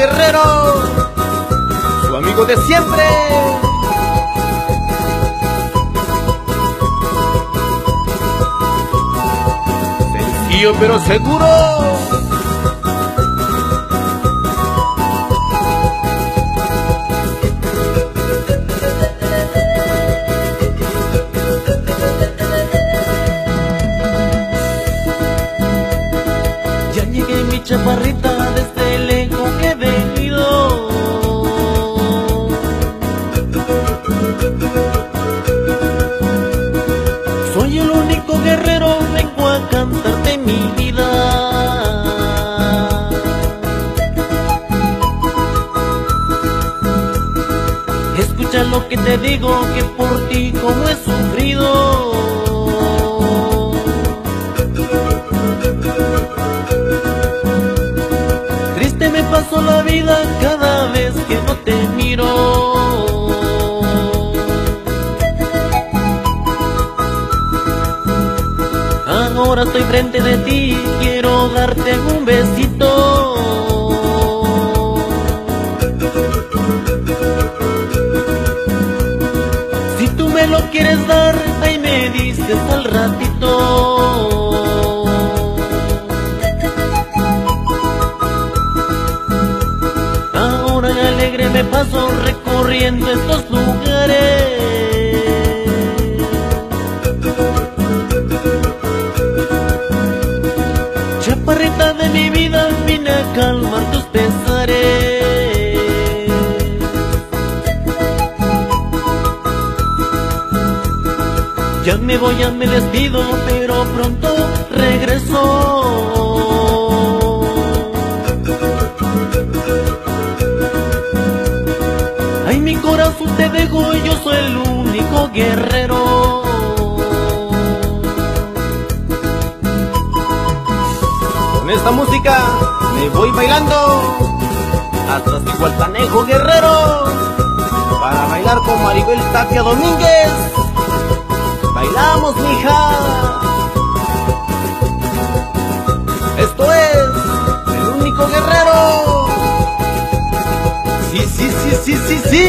Guerrero, su amigo de siempre. Sencillo pero seguro. Ya llegué, mi chaparrita, desde lejos que he venido. Soy el único guerrero, vengo a cantarte mi vida. Escucha lo que te digo, que por ti como he sufrido. Triste me paso la vida cada vez que no te miro. Ahora estoy frente de ti, quiero darte un besito. Si tú me lo quieres dar, ahí me dices al ratito. Ahora alegre me paso recorriendo estos lugares. Chaparrita de mi vida, vine a calmar tus pesares. Ya me voy, ya me despido, pero pronto regreso. Ay, mi corazón te dejo, yo soy el único guerrero. Con esta música me voy bailando hasta Zihuatanejo, Guerrero, para bailar con Maribel Tapia Domínguez. Bailamos, mija. Esto es el único guerrero. Sí, sí, sí, sí, sí, sí.